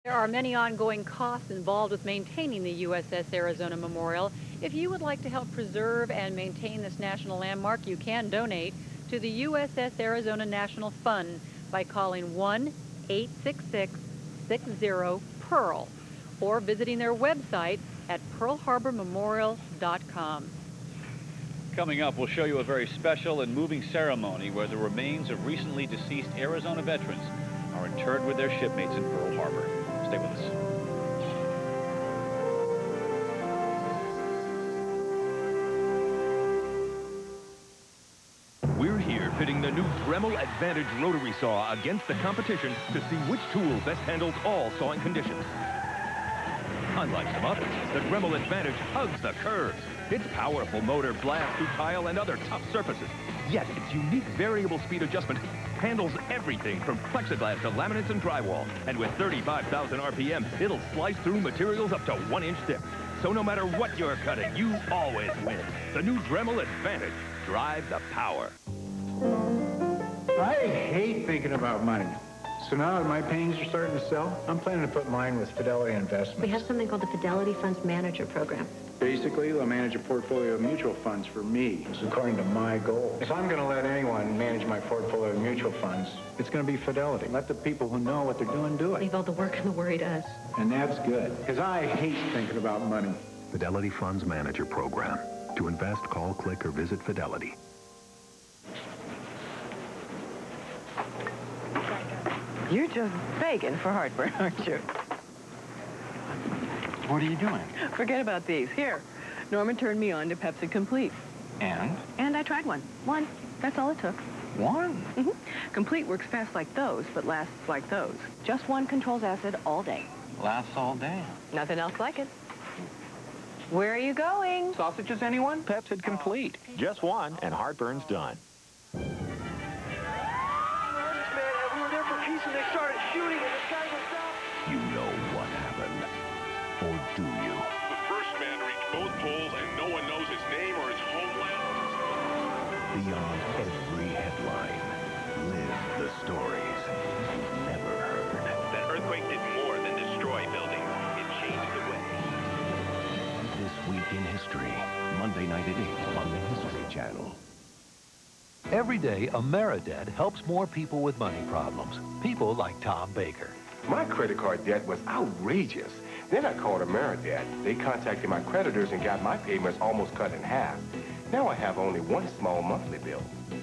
There are many ongoing costs involved with maintaining the USS Arizona Memorial. If you would like to help preserve and maintain this national landmark, you can donate to the USS Arizona National Fund by calling 1-866-60-PEARL or visiting their website at pearlharbormemorial.com. Coming up, we'll show you a very special and moving ceremony where the remains of recently deceased Arizona veterans are interred with their shipmates in Pearl Harbor. Stay with us. We're here pitting the new Dremel Advantage rotary saw against the competition to see which tool best handles all sawing conditions. Unlike some others, the Dremel Advantage hugs the curves. Its powerful motor blasts through tile and other tough surfaces. Yet its unique variable speed adjustment handles everything from plexiglass to laminates and drywall. And with 35,000 RPM, it'll slice through materials up to 1 inch thick. So no matter what you're cutting, you always win. The new Dremel Advantage. Drive the power. I hate thinking about money. So now that my paintings are starting to sell, I'm planning to put mine with Fidelity Investments. We have something called the Fidelity Funds Manager Program. Basically, they'll manage a portfolio of mutual funds for me, according to my goals. If I'm going to let anyone manage my portfolio of mutual funds, it's going to be Fidelity. Let the people who know what they're doing do it. Leave all the work and the worry to us. And that's good, because I hate thinking about money. Fidelity Funds Manager Program. To invest, call, click, or visit Fidelity. You're just begging for heartburn, aren't you? What are you doing? Forget about these. Here, Norman turned me on to Pepcid Complete. And? And I tried one. One. That's all it took. One? Complete works fast like those, but lasts like those. Just one controls acid all day. Lasts all day. Nothing else like it. Where are you going? Sausages, anyone? Pepcid Complete. Just one, and heartburn's done. You know what happened. Or do you? The first man reached both poles and no one knows his name or his homeland. Beyond every headline, live the stories you've never heard. That earthquake did more than destroy buildings. It changed the way. This Week in History, Monday night at 8 on the History Channel. Every day, AmeriDebt helps more people with money problems. People like Tom Baker. My credit card debt was outrageous. Then I called AmeriDebt. They contacted my creditors and got my payments almost cut in half. Now I have only one small monthly bill.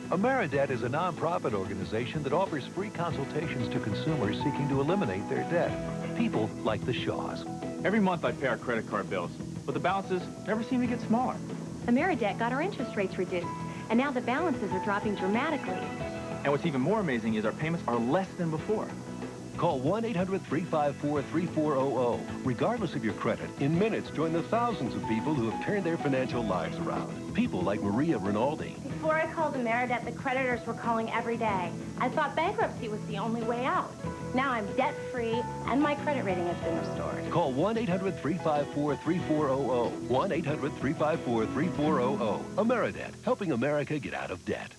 AmeriDebt is a nonprofit organization that offers free consultations to consumers seeking to eliminate their debt. People like the Shaws. Every month I pay our credit card bills, but the balances never seem to get smaller. AmeriDebt got our interest rates reduced, and now the balances are dropping dramatically. And what's even more amazing is our payments are less than before. Call 1-800-354-3400. Regardless of your credit, in minutes, join the thousands of people who have turned their financial lives around. People like Maria Rinaldi. Before I called AmeriDebt, the creditors were calling every day. I thought bankruptcy was the only way out. Now I'm debt-free, and my credit rating has been restored. Call 1-800-354-3400. 1-800-354-3400. AmeriDebt, helping America get out of debt.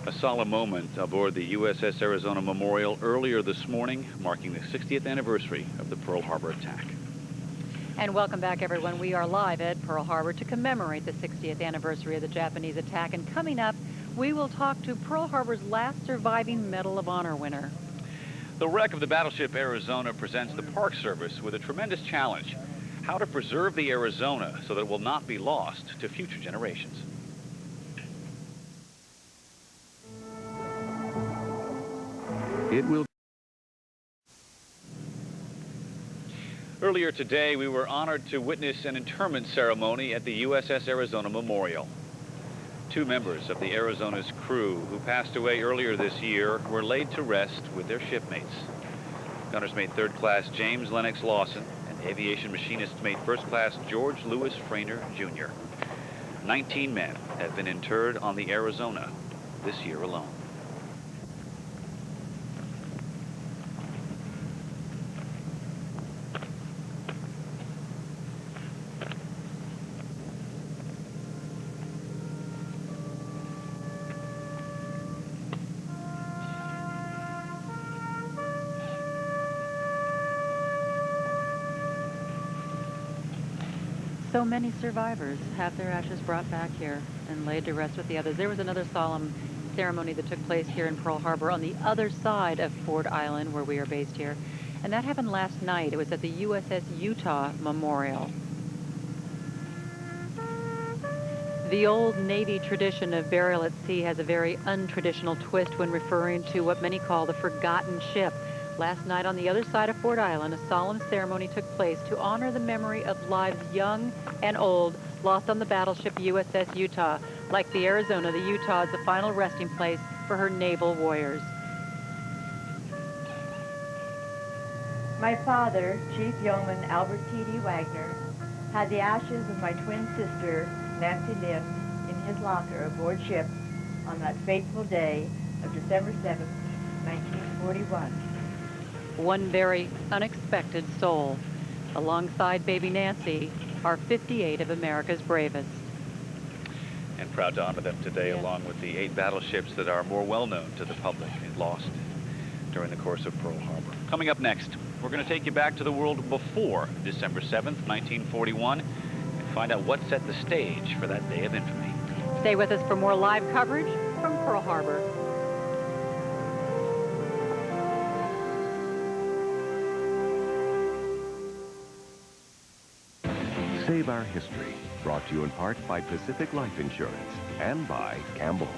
A solemn moment aboard the USS Arizona Memorial earlier this morning, marking the 60th anniversary of the Pearl Harbor attack. And welcome back, everyone. We are live at Pearl Harbor to commemorate the 60th anniversary of the Japanese attack. And coming up, we will talk to Pearl Harbor's last surviving Medal of Honor winner. The wreck of the battleship Arizona presents the Park Service with a tremendous challenge: how to preserve the Arizona so that it will not be lost to future generations. It will. Earlier today, we were honored to witness an interment ceremony at the USS Arizona Memorial. Two members of the Arizona's crew who passed away earlier this year were laid to rest with their shipmates. Gunner's Mate Third Class James Lennox Lawson and Aviation Machinist Mate First Class George Lewis Frainer, Jr. 19 men have been interred on the Arizona this year alone. So many survivors have their ashes brought back here and laid to rest with the others. There was another solemn ceremony that took place here in Pearl Harbor on the other side of Ford Island, where we are based here. And that happened last night. It was at the USS Utah Memorial. The old Navy tradition of burial at sea has a very untraditional twist when referring to what many call the forgotten ship. Last night on the other side of Ford Island, a solemn ceremony took place to honor the memory of lives young and old lost on the battleship USS Utah. Like the Arizona, the Utah is the final resting place for her naval warriors. My father, Chief Yeoman Albert T.D. Wagner, had the ashes of my twin sister, Nancy Lynn, in his locker aboard ship on that fateful day of December 7th, 1941. One very unexpected soul. Alongside baby Nancy are 58 of America's bravest. And proud to honor them today, along with the 8 battleships that are more well known to the public and lost during the course of Pearl Harbor. Coming up next, we're going to take you back to the world before December 7th, 1941, and find out what set the stage for that day of infamy. Stay with us for more live coverage from Pearl Harbor. Save Our History, brought to you in part by Pacific Life Insurance and by Campbell.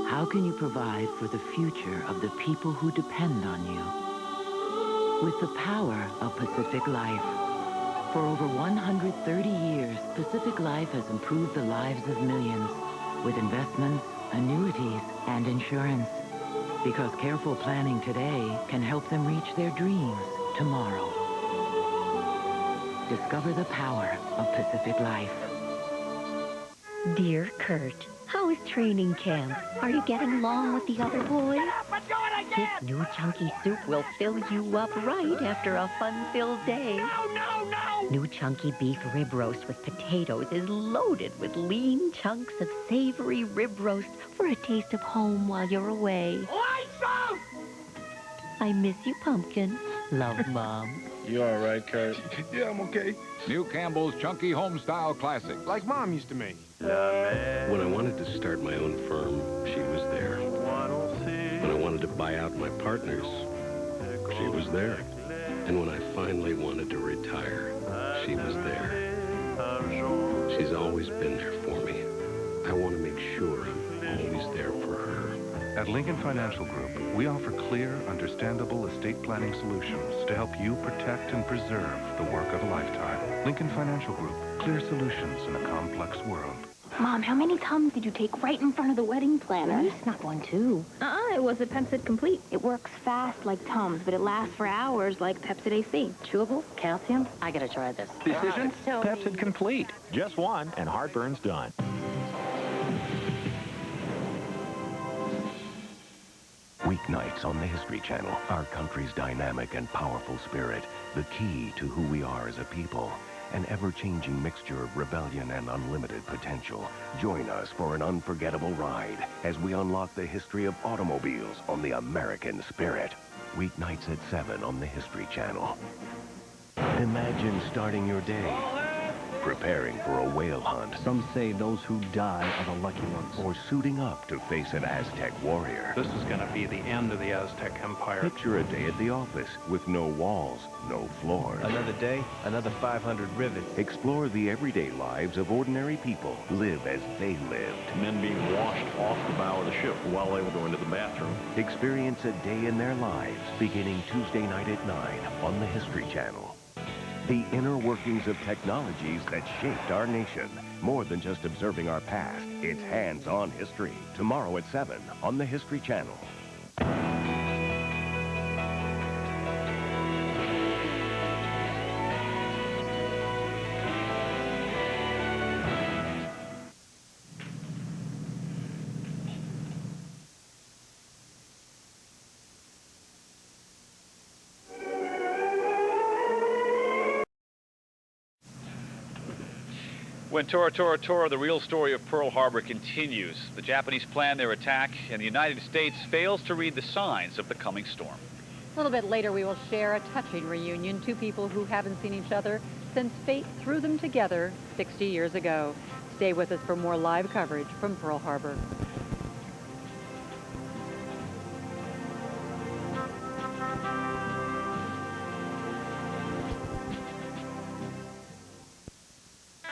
How can you provide for the future of the people who depend on you? With the power of Pacific Life. For over 130 years, Pacific Life has improved the lives of millions with investments, annuities, and insurance. Because careful planning today can help them reach their dreams tomorrow. Discover the power of Pacific Life. Dear Kurt, how is training camp? Are you getting along with the other boys? This new chunky soup will fill you up right after a fun-filled day. No! New chunky beef rib roast with potatoes is loaded with lean chunks of savory rib roast for a taste of home while you're away. Lights out! I miss you, Pumpkin. Love, Mom. You all right, Kurt? Yeah, I'm okay. New Campbell's Chunky Homestyle Classic. Like Mom used to make. When I wanted to start my own firm, she was there. When I wanted to buy out my partners, she was there. And when I finally wanted to retire, she was there. She's always been there for me. I want to make sure I'm always there for her. At Lincoln Financial Group, we offer clear, understandable estate planning solutions to help you protect and preserve the work of a lifetime. Lincoln Financial Group, clear solutions in a complex world. Mom, how many Tums did you take right in front of the wedding planner? It's not 1, 2. It was a Pepcid Complete. It works fast like Tums, but it lasts for hours like Pepcid AC. Chewable, calcium. I gotta try this. Decision? Pepcid Complete. Just one, and heartburn's done. Weeknights on the History Channel, our country's dynamic and powerful spirit, the key to who we are as a people. An ever-changing mixture of rebellion and unlimited potential. Join us for an unforgettable ride as we unlock the history of automobiles on the American Spirit. Weeknights at 7 on the History Channel. Imagine starting your day preparing for a whale hunt. Some say those who die are the lucky ones. Or suiting up to face an Aztec warrior. This is going to be the end of the Aztec Empire. Picture a day at the office with no walls, no floors. Another day, another 500 rivets. Explore the everyday lives of ordinary people. Live as they lived. Men being washed off the bow of the ship while they were going to the bathroom. Experience a day in their lives beginning Tuesday night at 9 on the History Channel. The inner workings of technologies that shaped our nation. More than just observing our past, it's hands-on history. Tomorrow at 7 on the History Channel. When Tora, the real story of Pearl Harbor continues. The Japanese plan their attack, and the United States fails to read the signs of the coming storm. A little bit later, we will share a touching reunion. Two people who haven't seen each other since fate threw them together 60 years ago. Stay with us for more live coverage from Pearl Harbor.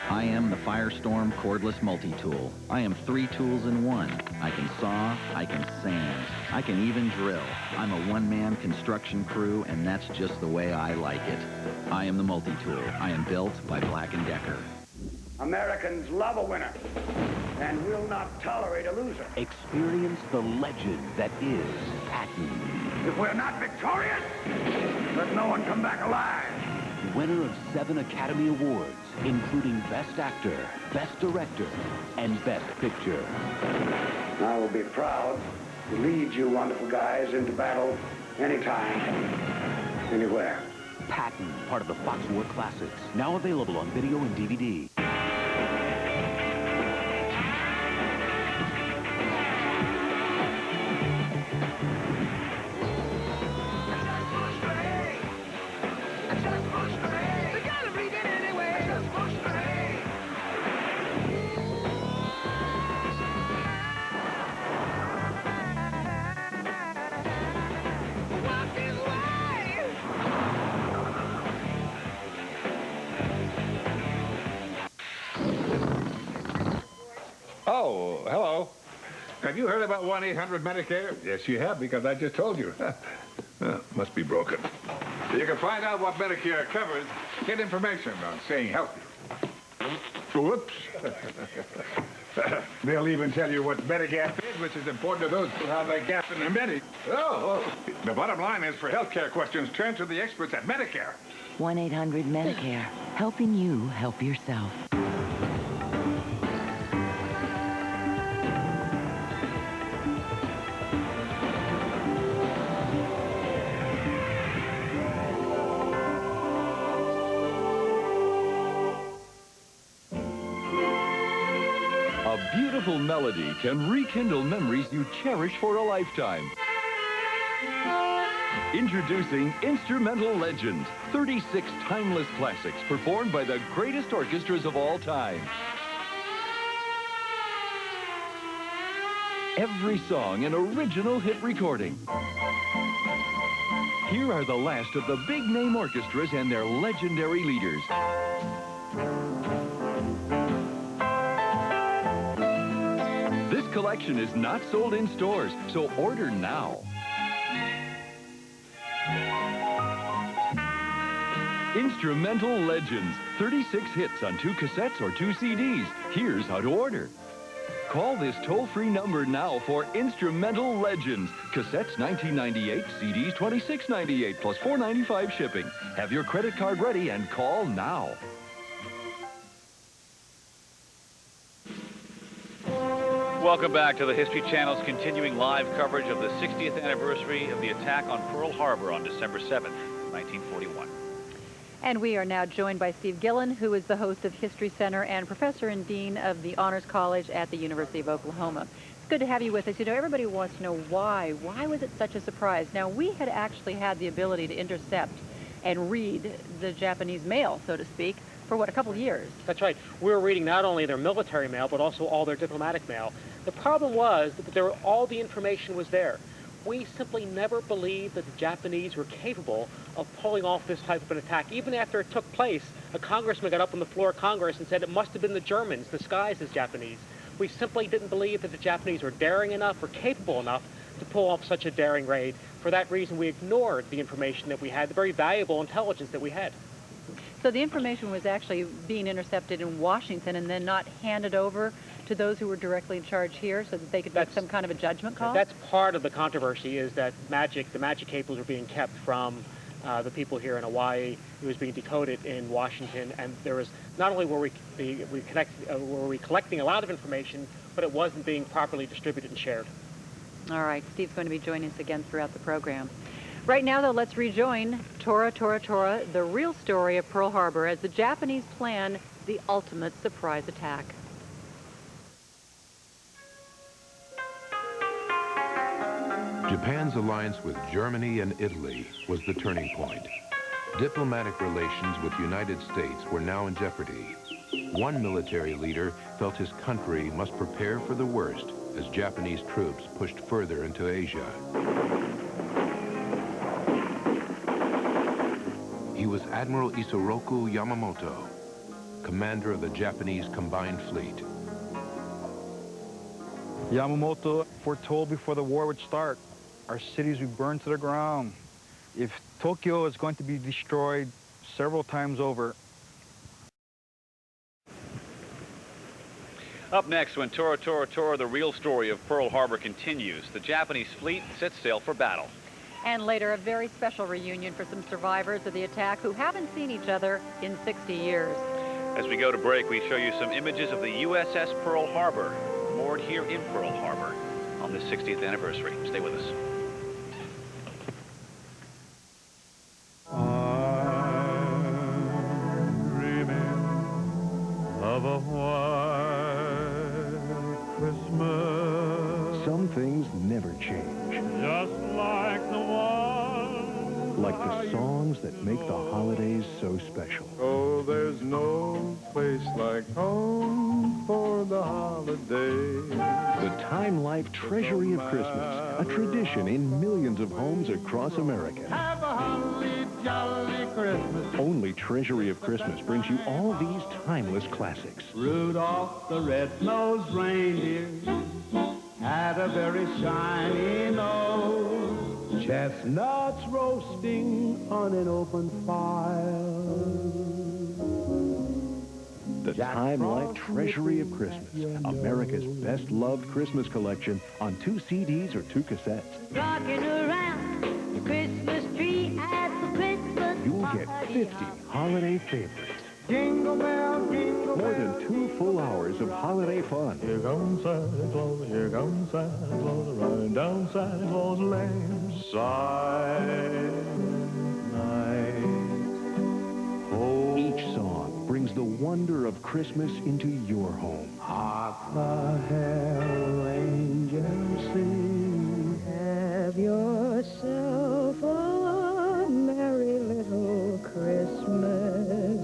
I am the Firestorm Cordless Multi-Tool. I am 3 tools in one. I can saw, I can sand, I can even drill. I'm a one-man construction crew, and that's just the way I like it. I am the Multi-Tool. I am built by Black & Decker. Americans love a winner and will not tolerate a loser. Experience the legend that is Patton. If we're not victorious, let no one come back alive. Winner of 7 Academy Awards, including Best Actor, Best Director, and Best Picture. I will be proud to lead you wonderful guys into battle anytime, anywhere. Patton, part of the Fox War Classics, now available on video and DVD. Oh, hello. Have you heard about 1-800-MEDICARE? Yes, you have, because I just told you. Must be broken. You can find out what Medicare covers, get information on staying healthy. Whoops. They'll even tell you what Medigap is, which is important to those who have a gap in their Medi. Oh. The bottom line is, for healthcare questions, turn to the experts at Medicare. 1-800-MEDICARE, helping you help yourself. A beautiful melody can rekindle memories you cherish for a lifetime. Introducing Instrumental Legends, 36 timeless classics performed by the greatest orchestras of all time. Every song an original hit recording. Here are the last of the big-name orchestras and their legendary leaders. This collection is not sold in stores, so order now. Instrumental Legends, 36 hits on 2 cassettes or 2 CDs. Here's how to order. Call this toll-free number now for Instrumental Legends. Cassettes $19.98, CDs $26.98 plus $4.95 shipping. Have your credit card ready and call now. Welcome back to the History Channel's continuing live coverage of the 60th anniversary of the attack on Pearl Harbor on December 7th, 1941. And we are now joined by Steve Gillen, who is the host of History Center and professor and dean of the Honors College at the University of Oklahoma. It's good to have you with us. You know, everybody wants to know why. Why was it such a surprise? Now, we had actually had the ability to intercept and read the Japanese mail, so to speak, for what, a couple of years? That's right. We were reading not only their military mail, but also all their diplomatic mail. The problem was that all the information was there. We simply never believed that the Japanese were capable of pulling off this type of an attack. Even after it took place, a congressman got up on the floor of Congress and said it must have been the Germans disguised as Japanese. We simply didn't believe that the Japanese were daring enough or capable enough to pull off such a daring raid. For that reason, we ignored the information that we had, the very valuable intelligence that we had. So the information was actually being intercepted in Washington and then not handed over to those who were directly in charge here so that they could make some kind of a judgment call? That's part of the controversy, is that the magic cables were being kept from the people here in Hawaii. It was being decoded in Washington, and there was not only were we collecting a lot of information, but it wasn't being properly distributed and shared. All right, Steve's going to be joining us again throughout the program. Right now, though, let's rejoin Tora, the real story of Pearl Harbor as the Japanese plan the ultimate surprise attack. Japan's alliance with Germany and Italy was the turning point. Diplomatic relations with the United States were now in jeopardy. One military leader felt his country must prepare for the worst as Japanese troops pushed further into Asia. He was Admiral Isoroku Yamamoto, commander of the Japanese Combined Fleet. Yamamoto foretold before the war would start, our cities would burn to the ground. If Tokyo is going to be destroyed several times over. Up next, when Tora, Tora, Tora, the real story of Pearl Harbor continues, the Japanese fleet sets sail for battle. And later, a very special reunion for some survivors of the attack who haven't seen each other in 60 years. As we go to break, we show you some images of the USS Pearl Harbor, moored here in Pearl Harbor on this 60th anniversary. Stay with us. Of a white Christmas. Some things never change. Just like the one. Like the songs that make the holidays so special. Oh, there's no place like home for the holiday. The Time Life Treasury of Christmas, a tradition in millions of homes across America. Have a holly jolly Christmas. Only Treasury of Christmas brings you all these timeless classics. Rudolph the red-nosed reindeer had a very shiny nose. Chestnuts roasting on an open fire. The Time Life Treasury of Christmas, America's best-loved Christmas collection on 2 CDs or 2 cassettes. Rocking around the Christmas tree at the Christmas You'll get 50 holiday favorites. Jingle bell, jingle More than 2 full hours of holiday fun. Here comes Santa Claus, here comes Santa Claus, riding down Santa Claus Lane. Silent night. Each song brings the wonder of Christmas into your home. Hark the herald angels sing. Have yourself a merry little Christmas.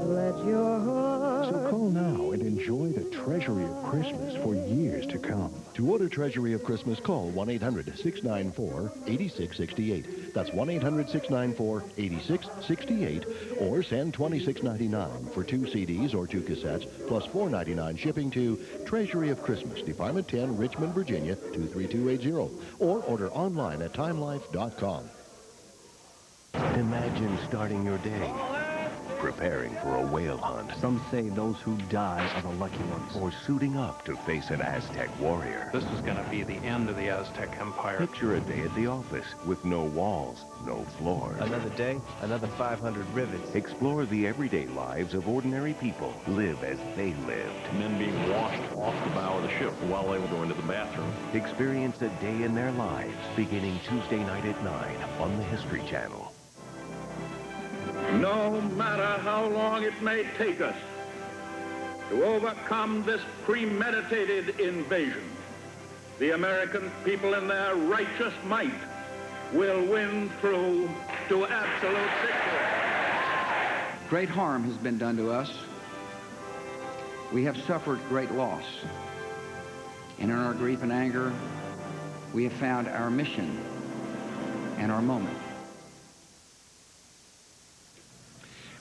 Let your heart... So call now and enjoy the Treasury of Christmas for years to come. To order Treasury of Christmas, call 1-800-694-8668. That's 1-800-694-8668, or send $26.99 for 2 CDs or 2 cassettes, plus $4.99 shipping to Treasury of Christmas, Department 10, Richmond, Virginia, 23280, or order online at timelife.com. Imagine starting your day preparing for a whale hunt. Some say those who die are the lucky ones. Or suiting up to face an Aztec warrior. This is going to be the end of the Aztec Empire. Picture a day at the office with no walls, no floors. Another day, another 500 rivets. Explore the everyday lives of ordinary people. Live as they lived. Men being washed off the bow of the ship while they were going to the bathroom. Experience a day in their lives beginning Tuesday night at 9 on the History Channel. No matter how long it may take us to overcome this premeditated invasion, the American people in their righteous might will win through to absolute victory. Great harm has been done to us. We have suffered great loss. And in our grief and anger, we have found our mission and our moment.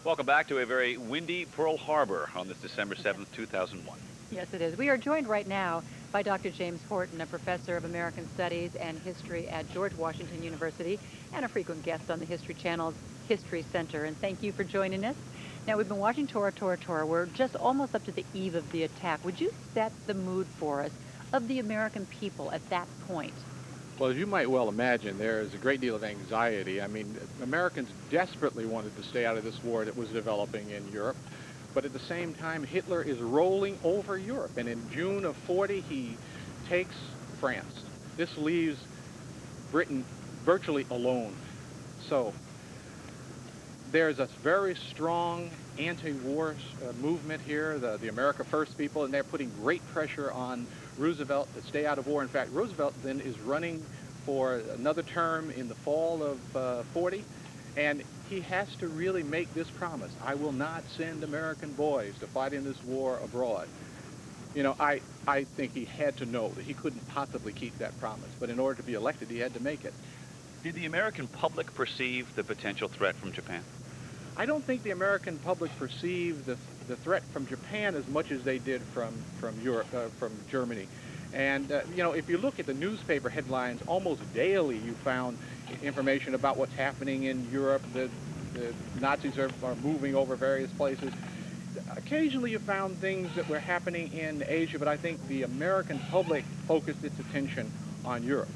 Welcome back to a very windy Pearl Harbor on this December 7th, 2001. Yes, it is. We are joined right now by Dr. James Horton, a professor of American Studies and History at George Washington University and a frequent guest on the History Channel's History Center. And thank you for joining us. Now, we've been watching Tora, Tora, Tora. We're just almost up to the eve of the attack. Would you set the mood for us of the American people at that point? Well, as you might well imagine, there is a great deal of anxiety. I mean, Americans desperately wanted to stay out of this war that was developing in Europe. But at the same time, Hitler is rolling over Europe. And in June of 40, he takes France. This leaves Britain virtually alone. So There's a very strong anti-war movement here, the America First people, and they're putting great pressure on Roosevelt to stay out of war. In fact, Roosevelt then is running for another term in the fall of 40, and he has to really make this promise: I will not send American boys to fight in this war abroad. You know, I think he had to know that he couldn't possibly keep that promise, but in order to be elected, he had to make it. Did the American public perceive the potential threat from Japan? I don't think the American public perceived the threat from Japan as much as they did from Europe, from Germany. And, you know, if you look at the newspaper headlines, almost daily you found information about what's happening in Europe. The Nazis are moving over various places. Occasionally you found things that were happening in Asia, but I think the American public focused its attention on Europe.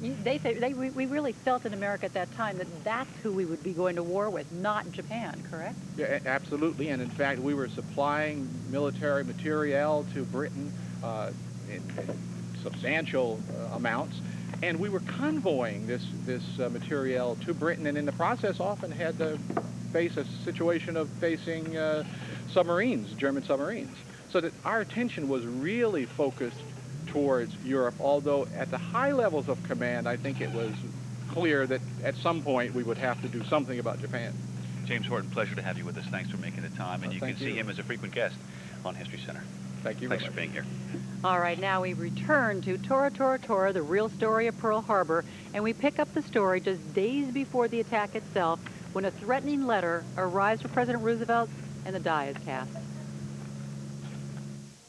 We really felt in America at that time that that's who we would be going to war with, not Japan, correct? Yeah, absolutely. And in fact, we were supplying military materiel to Britain in substantial amounts, and we were convoying this materiel to Britain, and in the process often had to face a situation of facing submarines, German submarines. So that our attention was really focused towards Europe, although at the high levels of command, I think it was clear that at some point we would have to do something about Japan. James Horton, pleasure to have you with us. Thanks for making the time, and you can see him as a frequent guest on History Center. Thank you. Thanks for being here. All right, now we return to Tora, Tora, Tora, the real story of Pearl Harbor, and we pick up the story just days before the attack itself, when a threatening letter arrives for President Roosevelt and the die is cast.